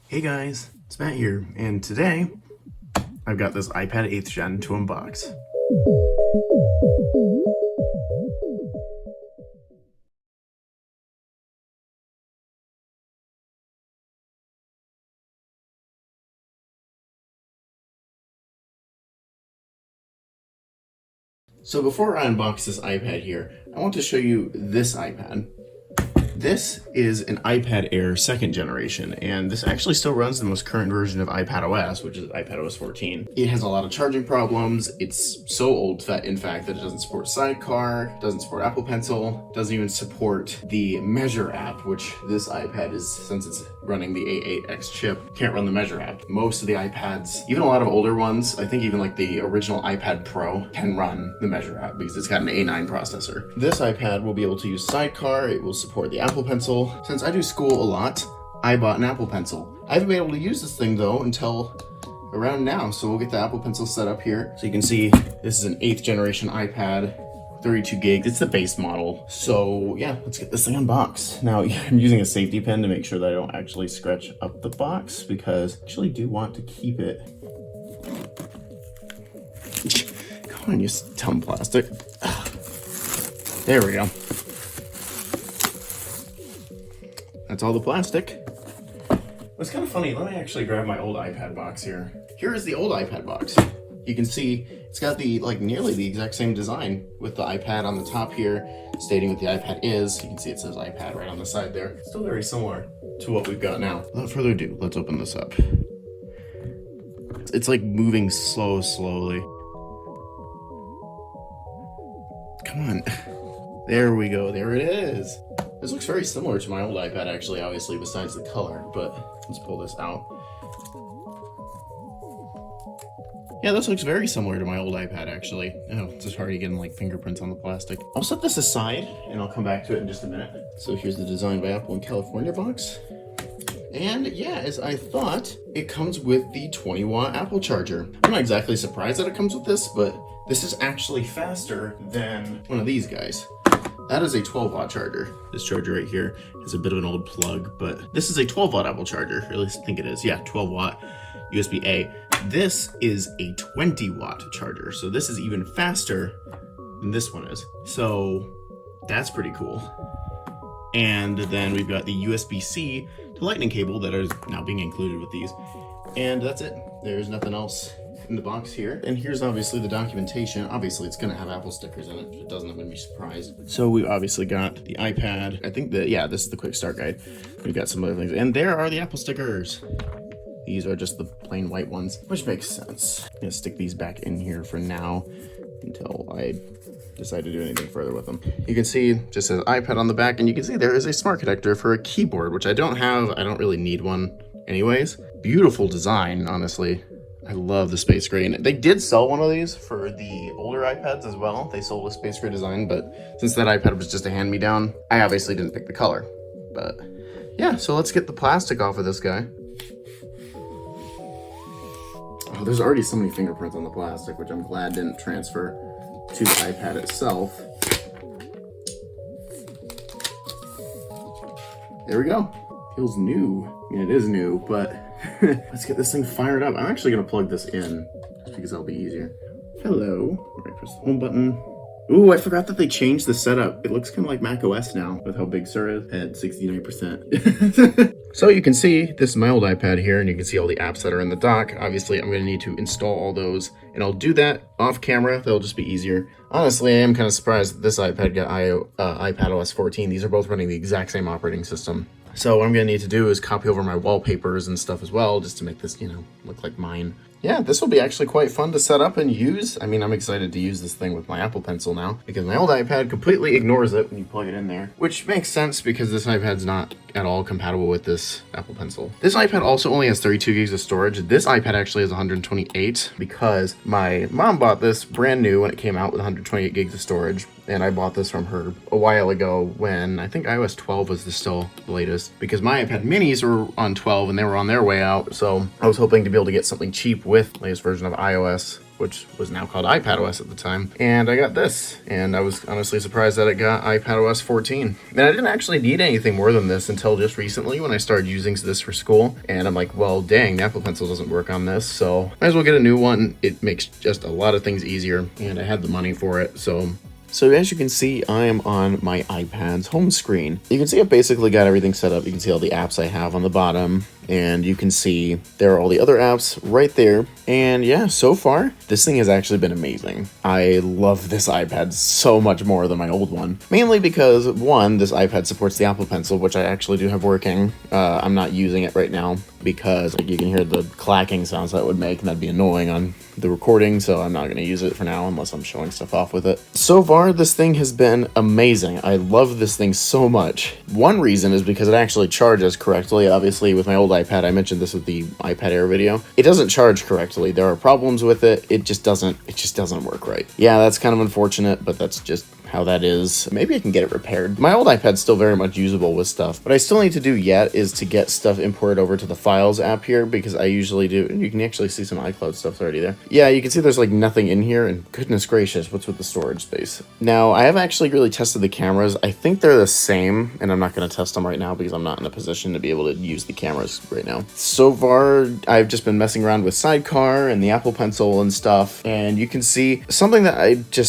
Hey guys, it's Matt here, and today I've got this iPad 8th Gen to unbox. So before I unbox this iPad here, I want to show you this iPad. This is an iPad Air 2nd generation, and this actually still runs the most current version of iPad OS, which is iPad OS 14. It has a lot of charging problems. It's so old, in fact, that it doesn't support Sidecar, doesn't support Apple Pencil, doesn't even support the Measure app, which this iPad is, since it's running the A12 chip, can't run the Measure app. Most of the iPads, even a lot of older ones, I think even like the original iPad Pro, can run the Measure app because it's got an A9 processor. This iPad will be able to use Sidecar. It will support the Apple Pencil. Since I do school a lot, I bought an Apple Pencil. I haven't been able to use this thing though until around now, so we'll get the Apple Pencil set up here. So you can see this is an 8th generation iPad, 32 gigs. It's the base model. So yeah, let's get this thing unboxed. Now I'm using a safety pin to make sure that I don't actually scratch up the box because I actually do want to keep it. Come on, you dumb plastic. There we go. That's all the plastic. It's kind of funny. Let me actually grab my old iPad box here. Here is the old iPad box. You can see it's got the nearly the exact same design with the iPad on the top here, stating what the iPad is. You can see it says iPad right on the side there. Still very similar to what we've got now. Without further ado, let's open this up. It's like moving slowly. Come on. There we go. There it is. This looks very similar to my old iPad, actually, obviously, besides the color, but let's pull this out. Yeah, this looks very similar to my old iPad, actually. Oh, it's just already getting like fingerprints on the plastic. I'll set this aside and I'll come back to it in just a minute. So here's the Design by Apple in California box. And yeah, as I thought, it comes with the 20-watt Apple charger. I'm not exactly surprised that it comes with this, but this is actually faster than one of these guys. That is a 12-watt charger. This charger right here is a bit of an old plug, but this is a 12-watt Apple charger, or at least I think it is. Yeah, 12-watt USB-A. This is a 20-watt charger, so this is even faster than this one is. So that's pretty cool. And then we've got the USB-C to Lightning cable that is now being included with these. And that's it. There's nothing else in the box here. And here's obviously the documentation. Obviously it's gonna have Apple stickers in it. If it doesn't, I'm gonna be surprised. So we obviously got the iPad. I think that, yeah, this is the quick start guide. We've got some other things. And there are the Apple stickers. These are just the plain white ones, which makes sense. I'm gonna stick these back in here for now until I decide to do anything further with them. You can see it just says iPad on the back, and you can see there is a smart connector for a keyboard, which I don't have. I don't really need one anyways. Beautiful design, honestly. I love the space gray. And they did sell one of these for the older iPads as well. They sold a space gray design, but since that iPad was just a hand-me-down, I obviously didn't pick the color. But yeah, so let's get the plastic off of this guy. Oh, there's already so many fingerprints on the plastic, which I'm glad didn't transfer to the iPad itself. There we go. Feels new. I mean, it is new, but let's get this thing fired up. I'm actually gonna plug this in just because that'll be easier. Hello. All right, press the home button. Ooh, I forgot that they changed the setup. It looks kind of like Mac OS now with how big Sur is at 69%. So you can see, this is my old iPad here, and you can see all the apps that are in the dock. Obviously, I'm gonna need to install all those, and I'll do that off camera. That'll just be easier. Honestly, I am kind of surprised that this iPad got iPad OS 14. These are both running the exact same operating system. So what I'm gonna need to do is copy over my wallpapers and stuff as well, just to make this, you know, look like mine. Yeah, this will be actually quite fun to set up and use. I mean, I'm excited to use this thing with my Apple Pencil now because my old iPad completely ignores it when you plug it in there, which makes sense because this iPad's not at all compatible with this Apple Pencil. This iPad also only has 32 gigs of storage. This iPad actually has 128 because my mom bought this brand new when it came out with 128 gigs of storage. And I bought this from her a while ago when I think iOS 12 was still the latest, because my iPad minis were on 12 and they were on their way out. So I was hoping to be able to get something cheap with the latest version of iOS which was now called iPadOS at the time. And I got this, and I was honestly surprised that it got iPadOS 14. And I didn't actually need anything more than this until just recently when I started using this for school. And I'm like, well, dang, the Apple Pencil doesn't work on this, so might as well get a new one. It makes just a lot of things easier, and I had the money for it, so as you can see, I am on my iPad's home screen. You can see I've basically got everything set up. You can see all the apps I have on the bottom, and you can see there are all the other apps right there. And yeah, so far, this thing has actually been amazing. I love this iPad so much more than my old one. Mainly because, one, this iPad supports the Apple Pencil, which I actually do have working. I'm not using it right now because you can hear the clacking sounds that would make, and that'd be annoying on the recording, so I'm not going to use it for now unless I'm showing stuff off with it. So far, this thing has been amazing. I love this thing so much. One reason is because it actually charges correctly. Obviously, with my old iPad, I mentioned this with the iPad Air video, it doesn't charge correctly. There are problems with it. It just doesn't work right. Yeah, that's kind of unfortunate, but that's just how that is. Maybe I can get it repaired. My old iPad's still very much usable with stuff. What I still need to do yet is to get stuff imported over to the Files app here, because I usually do. You can actually see some iCloud stuff already there. Yeah, you can see there's like nothing in here, and goodness gracious, what's with the storage space? Now, I haven't actually really tested the cameras. I think they're the same, and I'm not going to test them right now because I'm not in a position to be able to use the cameras right now. So far, I've just been messing around with Sidecar and the Apple Pencil and stuff, and you can see something that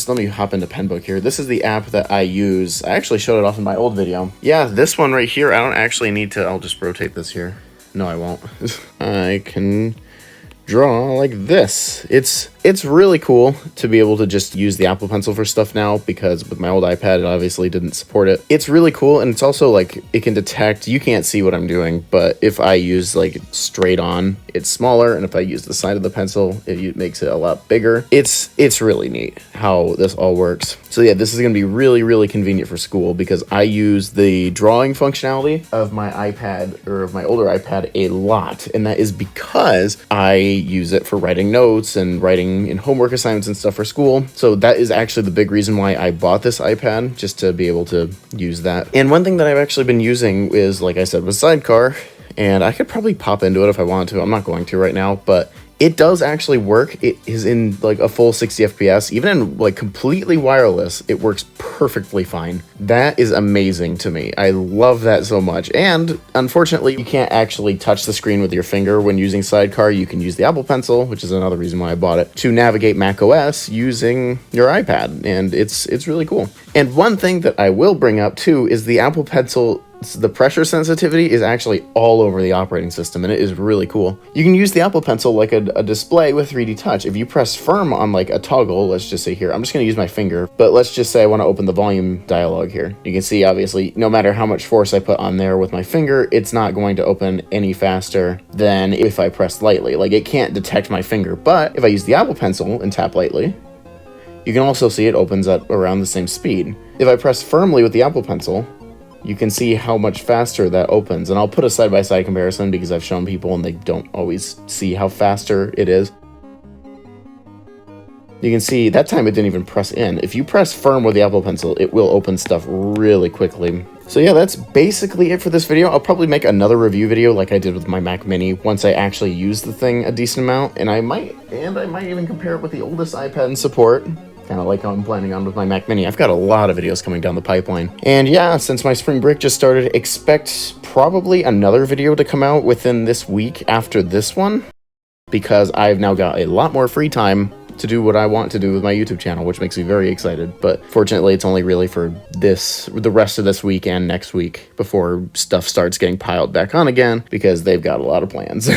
let me hop into Penbook here. This is the app that I use. I actually showed it off in my old video. Yeah, this one right here, I don't actually need to, I'll just rotate this here. No, I won't. I can draw like this. It's really cool to be able to just use the Apple Pencil for stuff now, because with my old iPad, it obviously didn't support it. It's really cool, and it's also like, it can detect, you can't see what I'm doing, but if I use like straight on, it's smaller, and if I use the side of the pencil, it makes it a lot bigger. It's really neat how this all works. So yeah, this is going to be really, really convenient for school, because I use the drawing functionality of my iPad, or of my older iPad, a lot, and that is because I use it for writing notes and writing in homework assignments and stuff for school. So that is actually the big reason why I bought this iPad, just to be able to use that. And one thing that I've actually been using is, like I said, with Sidecar, and I could probably pop into it if I wanted to. I'm not going to right now, but it does actually work. It is in like a full 60 FPS. Even in like completely wireless, it works perfectly fine. That is amazing to me. I love that so much. And unfortunately, you can't actually touch the screen with your finger when using Sidecar. You can use the Apple Pencil, which is another reason why I bought it, to navigate macOS using your iPad. And it's really cool. And one thing that I will bring up too is the Apple Pencil. The pressure sensitivity is actually all over the operating system, and it is really cool. You can use the Apple Pencil like a display with 3D Touch. If you press firm on like a toggle, let's just say here, I'm just going to use my finger, but let's just say I want to open the volume dialog here. You can see, obviously, no matter how much force I put on there with my finger, it's not going to open any faster than if I press lightly. Like, it can't detect my finger, but if I use the Apple Pencil and tap lightly, you can also see it opens at around the same speed. If I press firmly with the Apple Pencil, you can see how much faster that opens. And I'll put a side-by-side comparison because I've shown people and they don't always see how faster it is. You can see that time it didn't even press in. If you press firm with the Apple Pencil, it will open stuff really quickly. So yeah, that's basically it for this video. I'll probably make another review video like I did with my Mac Mini once I actually use the thing a decent amount, and I might even compare it with the oldest iPad in support. Kind of like how I'm planning on with my Mac Mini. I've got a lot of videos coming down the pipeline. And yeah, since my spring break just started, expect probably another video to come out within this week after this one, because I've now got a lot more free time to do what I want to do with my YouTube channel, which makes me very excited. But fortunately, it's only really for the rest of this week and next week before stuff starts getting piled back on again, because they've got a lot of plans.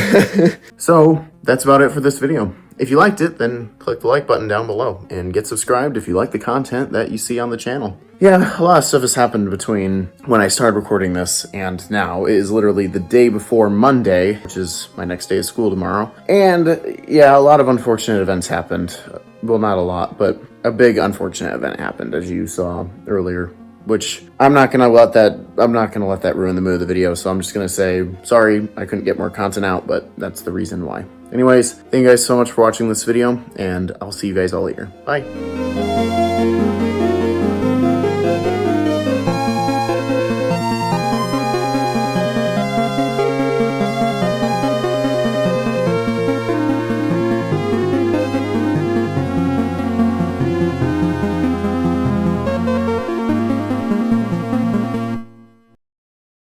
So that's about it for this video. If you liked it, then click the like button down below and get subscribed if you like the content that you see on the channel. Yeah, a lot of stuff has happened between when I started recording this and now. It is literally the day before Monday, which is my next day of school tomorrow. And yeah, a lot of unfortunate events happened. Well, not a lot, but a big unfortunate event happened, as you saw earlier, which I'm not gonna let that ruin the mood of the video. So I'm just gonna say, sorry, I couldn't get more content out, but that's the reason why. Anyways, thank you guys so much for watching this video, and I'll see you guys all later. Bye.